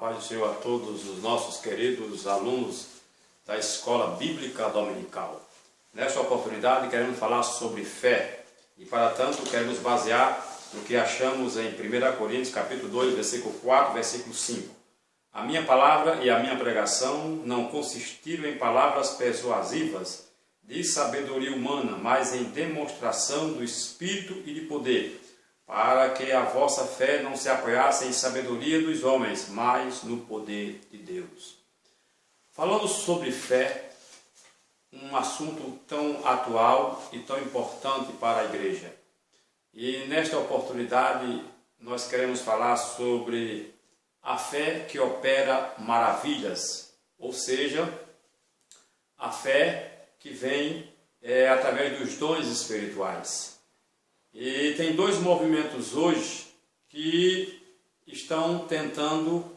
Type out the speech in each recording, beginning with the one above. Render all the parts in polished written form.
paz do Senhor a todos os nossos queridos alunos da Escola Bíblica Dominical. Nesta oportunidade queremos falar sobre fé e, para tanto, queremos basear no que achamos em 1 Coríntios capítulo 2, versículo 4, versículo 5. A minha palavra e a minha pregação não consistiram em palavras persuasivas de sabedoria humana, mas em demonstração do Espírito e de poder, para que a vossa fé não se apoiasse em sabedoria dos homens, mas no poder de Deus. Falando sobre fé, um assunto tão atual e tão importante para a igreja. E nesta oportunidade nós queremos falar sobre a fé que opera maravilhas, ou seja, a fé que vem através dos dons espirituais. E tem dois movimentos hoje que estão tentando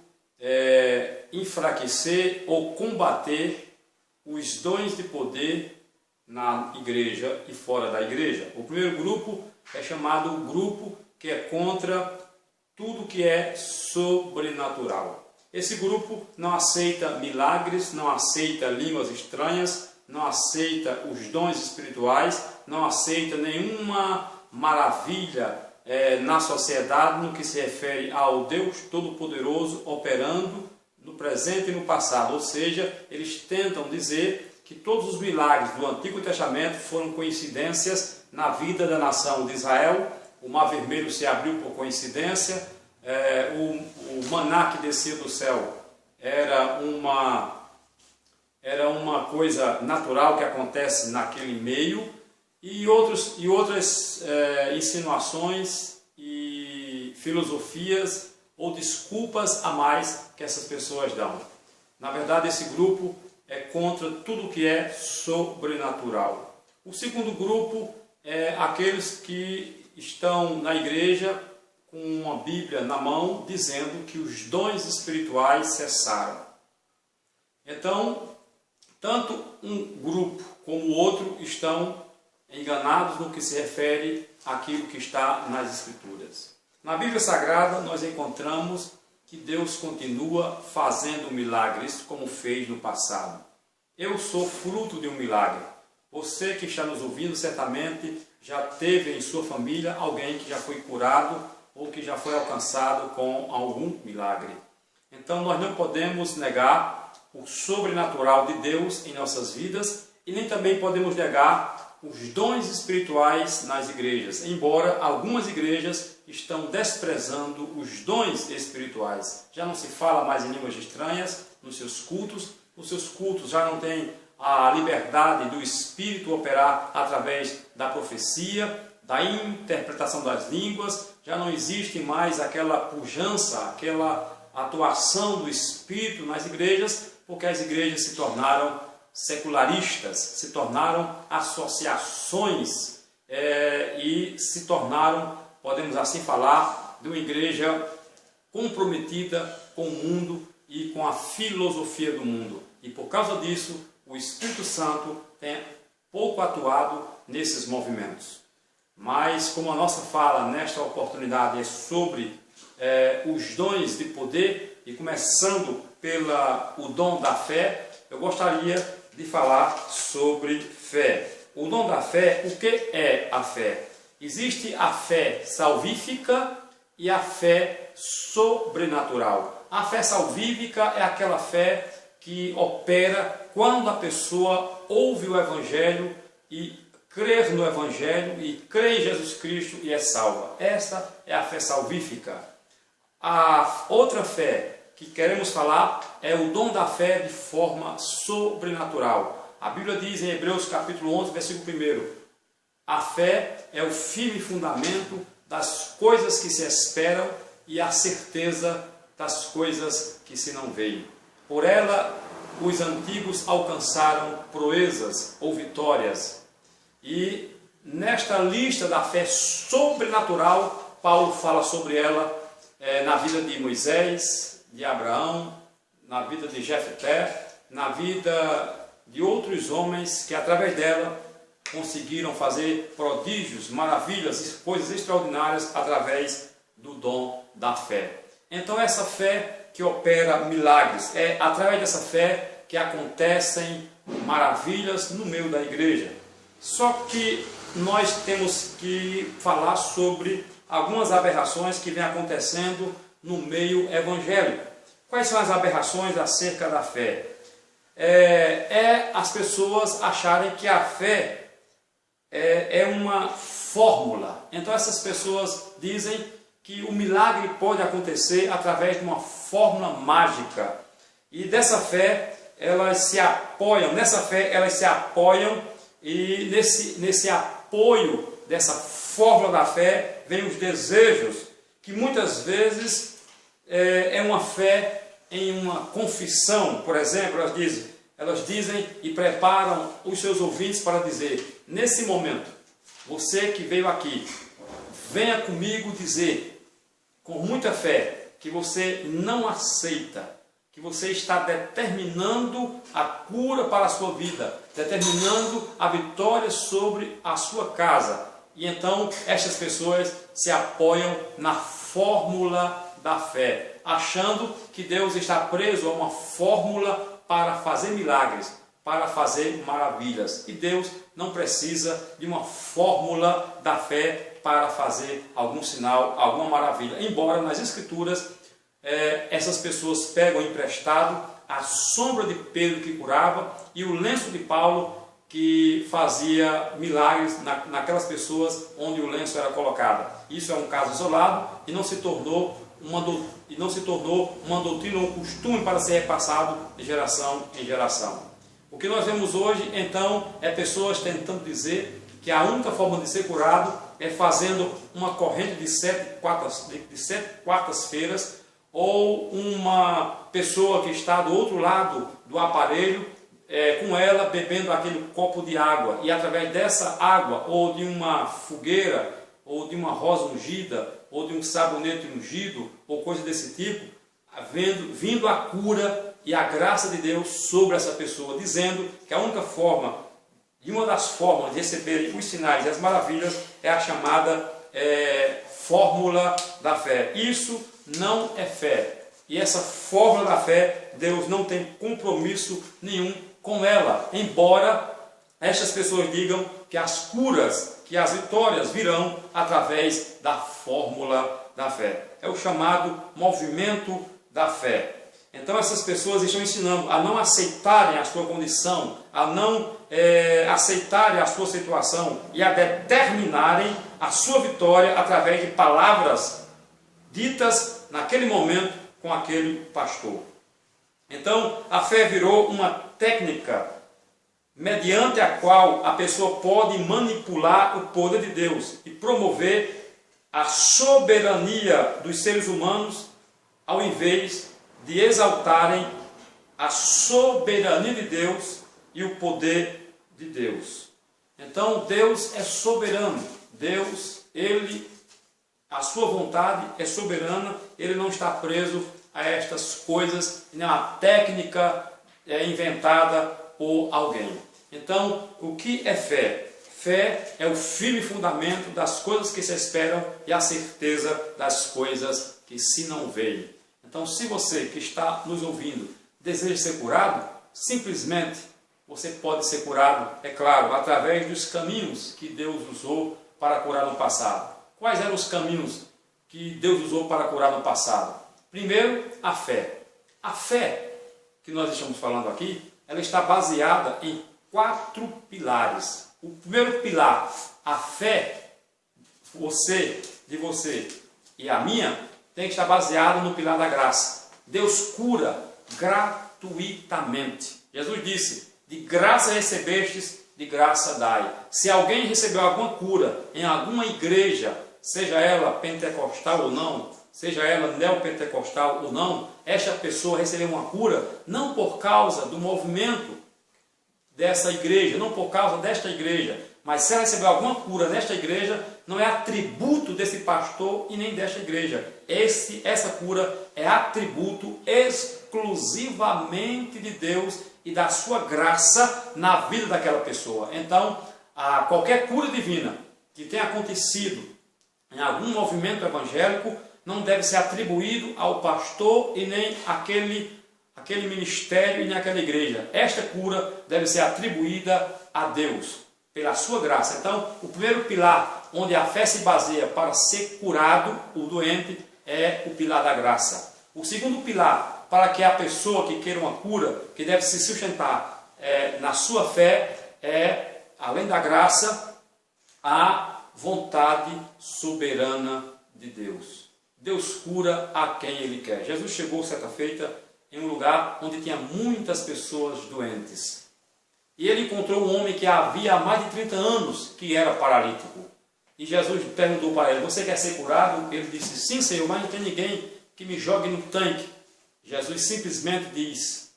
enfraquecer ou combater os dons de poder na igreja e fora da igreja. O primeiro grupo é chamado grupo que é contra tudo que é sobrenatural. Esse grupo não aceita milagres, não aceita línguas estranhas, não aceita os dons espirituais, não aceita nenhuma maravilha na sociedade no que se refere ao Deus Todo-Poderoso operando no presente e no passado. Ou seja, eles tentam dizer que todos os milagres do Antigo Testamento foram coincidências na vida da nação de Israel. O Mar Vermelho se abriu por coincidência, o maná que descia do céu era uma coisa natural que acontece naquele meio, e outras insinuações e filosofias ou desculpas a mais que essas pessoas dão. Na verdade, esse grupo é contra tudo que é sobrenatural. O segundo grupo é aqueles que estão na igreja com uma Bíblia na mão, dizendo que os dons espirituais cessaram. Então, tanto um grupo como o outro estão enganados no que se refere àquilo que está nas Escrituras. Na Bíblia Sagrada, nós encontramos que Deus continua fazendo milagres como fez no passado. Eu sou fruto de um milagre. Você que está nos ouvindo, certamente já teve em sua família alguém que já foi curado ou que já foi alcançado com algum milagre. Então nós não podemos negar o sobrenatural de Deus em nossas vidas e nem também podemos negar os dons espirituais nas igrejas, embora algumas igrejas estão desprezando os dons espirituais. Já não se fala mais em línguas estranhas nos seus cultos. Os seus cultos já não têm a liberdade do Espírito operar através da profecia, da interpretação das línguas. Já não existe mais aquela pujança, aquela atuação do Espírito nas igrejas, porque as igrejas se tornaram secularistas, se tornaram associações e se tornaram, podemos assim falar, de uma igreja comprometida com o mundo e com a filosofia do mundo. E por causa disso, o Espírito Santo tem pouco atuado nesses movimentos. Mas como a nossa fala nesta oportunidade é sobre os dons de poder, e começando pelo dom da fé, eu gostaria de falar sobre fé. O dom da fé, o que é a fé? Existe a fé salvífica e a fé sobrenatural. A fé salvífica é aquela fé que opera quando a pessoa ouve o Evangelho e crê no Evangelho e crê em Jesus Cristo e é salva. Essa é a fé salvífica. A outra fé que queremos falar é o dom da fé de forma sobrenatural. A Bíblia diz em Hebreus capítulo 11, versículo 1, a fé é o firme fundamento das coisas que se esperam e a certeza das coisas que se não veem. Por ela, os antigos alcançaram proezas ou vitórias. E nesta lista da fé sobrenatural, Paulo fala sobre ela na vida de Moisés, de Abraão, na vida de Jefté, na vida de outros homens que através dela conseguiram fazer prodígios, maravilhas e coisas extraordinárias através do dom da fé. Então essa fé que opera milagres. É através dessa fé que acontecem maravilhas no meio da igreja. Só que nós temos que falar sobre algumas aberrações que vêm acontecendo no meio evangélico. Quais são as aberrações acerca da fé? As pessoas acharem que a fé é uma fórmula. Então essas pessoas dizem que o milagre pode acontecer através de uma fórmula mágica. E dessa fé elas se apoiam, e nesse apoio dessa fórmula da fé vem os desejos, que muitas vezes é uma fé em uma confissão. Por exemplo, elas dizem e preparam os seus ouvintes para dizer: nesse momento, você que veio aqui, venha comigo dizer, com muita fé, que você não aceita, que você está determinando a cura para a sua vida, determinando a vitória sobre a sua casa. E então estas pessoas se apoiam na fórmula da fé, achando que Deus está preso a uma fórmula para fazer milagres, para fazer maravilhas. E Deus não precisa de uma fórmula da fé para fazer algum sinal, alguma maravilha. Embora nas Escrituras essas pessoas pegam emprestado a sombra de Pedro que curava e o lenço de Paulo que fazia milagres naquelas pessoas onde o lenço era colocado. Isso é um caso isolado e não se tornou uma doutrina ou um costume para ser repassado de geração em geração. O que nós vemos hoje, então, é pessoas tentando dizer que a única forma de ser curado é fazendo uma corrente de 7 quartas-feiras, ou uma pessoa que está do outro lado do aparelho, com ela bebendo aquele copo de água, e através dessa água, ou de uma fogueira, ou de uma rosa ungida, ou de um sabonete ungido, ou coisa desse tipo, vindo a cura e a graça de Deus sobre essa pessoa, dizendo que a única forma, e uma das formas de receber os sinais e as maravilhas, é a chamada fórmula da fé. Isso não é fé. E essa fórmula da fé, Deus não tem compromisso nenhum com ela, embora estas pessoas digam que as curas, que as vitórias virão através da fórmula da fé. É o chamado movimento da fé. Então essas pessoas estão ensinando a não aceitarem a sua condição, a não aceitarem a sua situação e a determinarem a sua vitória através de palavras ditas naquele momento com aquele pastor. Então a fé virou uma técnica mediante a qual a pessoa pode manipular o poder de Deus e promover a soberania dos seres humanos, ao invés de exaltarem a soberania de Deus e o poder de Deus. Então Deus é soberano. Deus, a sua vontade é soberana. Ele não está preso a estas coisas, nem a uma técnica inventada por alguém. Então, o que é fé? Fé é o firme fundamento das coisas que se esperam e a certeza das coisas que se não veem. Então, se você que está nos ouvindo deseja ser curado, simplesmente você pode ser curado, é claro, através dos caminhos que Deus usou para curar no passado. Quais eram os caminhos que Deus usou para curar no passado? Primeiro, a fé. A fé que nós estamos falando aqui, ela está baseada em 4 pilares. O primeiro pilar, a fé, de você e a minha, tem que estar baseado no pilar da graça. Deus cura gratuitamente. Jesus disse: de graça recebestes, de graça dai. Se alguém recebeu alguma cura em alguma igreja, seja ela pentecostal ou não, seja ela neopentecostal ou não, esta pessoa recebeu uma cura não por causa do movimento dessa igreja, não por causa desta igreja, mas se ela recebeu alguma cura nesta igreja, não é atributo desse pastor e nem desta igreja. Essa cura é atributo exclusivamente de Deus e da sua graça na vida daquela pessoa. Então, qualquer cura divina que tenha acontecido em algum movimento evangélico não deve ser atribuído ao pastor e nem aquele ministério e nem aquela igreja. Esta cura deve ser atribuída a Deus, pela sua graça. Então, o primeiro pilar onde a fé se baseia para ser curado, o doente, é o pilar da graça. O segundo pilar, para que a pessoa que queira uma cura, que deve se sustentar na sua fé, é, além da graça, a vontade soberana de Deus. Deus cura a quem Ele quer. Jesus chegou certa feita em um lugar onde tinha muitas pessoas doentes. E ele encontrou um homem que havia há mais de 30 anos que era paralítico. E Jesus perguntou para ele: você quer ser curado? Ele disse: sim, Senhor, mas não tem ninguém que me jogue no tanque. Jesus simplesmente diz: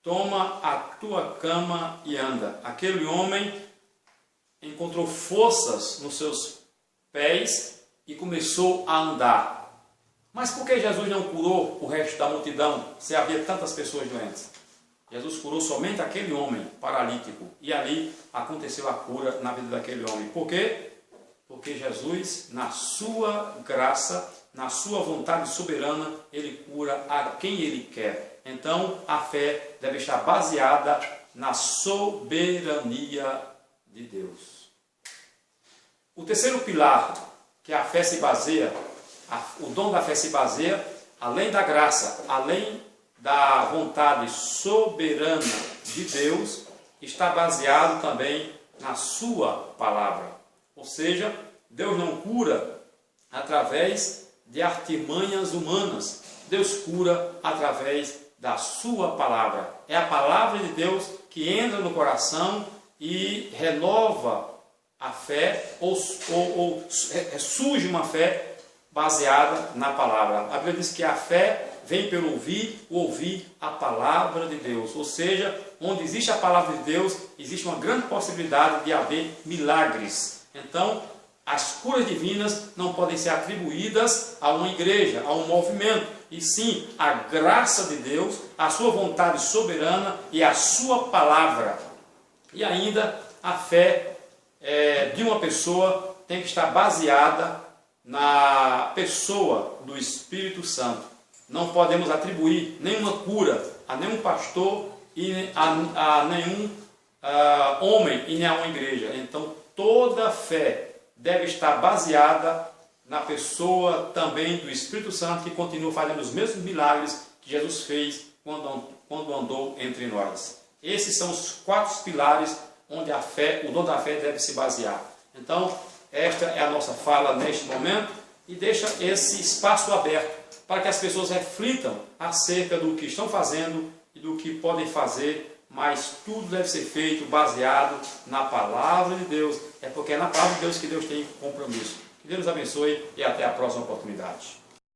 toma a tua cama e anda. Aquele homem encontrou forças nos seus pés e começou a andar. Mas por que Jesus não curou o resto da multidão, se havia tantas pessoas doentes? Jesus curou somente aquele homem paralítico. E ali aconteceu a cura na vida daquele homem. Por quê? Porque Jesus, na sua graça, na sua vontade soberana, Ele cura a quem Ele quer. Então, a fé deve estar baseada na soberania de Deus. O terceiro pilar que a fé se baseia, o dom da fé se baseia, além da graça, além da vontade soberana de Deus, está baseado também na sua palavra. Ou seja, Deus não cura através de artimanhas humanas. Deus cura através da sua palavra. É a palavra de Deus que entra no coração e renova a fé, ou surge uma fé baseada na palavra. A Bíblia diz que a fé vem pelo ouvir a palavra de Deus. Ou seja, onde existe a palavra de Deus, existe uma grande possibilidade de haver milagres. Então, as curas divinas não podem ser atribuídas a uma igreja, a um movimento, e sim a graça de Deus, a sua vontade soberana e a sua palavra. E ainda a fé de uma pessoa tem que estar baseada na pessoa do Espírito Santo. Não podemos atribuir nenhuma cura a nenhum pastor e a nenhum homem e nem a uma igreja. Então toda fé deve estar baseada na pessoa também do Espírito Santo, que continua fazendo os mesmos milagres que Jesus fez quando andou entre nós. Esses são os 4 pilares onde a fé, o dom da fé deve se basear. Então, esta é a nossa fala neste momento e deixa esse espaço aberto para que as pessoas reflitam acerca do que estão fazendo e do que podem fazer, mas tudo deve ser feito baseado na palavra de Deus. É porque é na palavra de Deus que Deus tem compromisso. Que Deus abençoe e até a próxima oportunidade.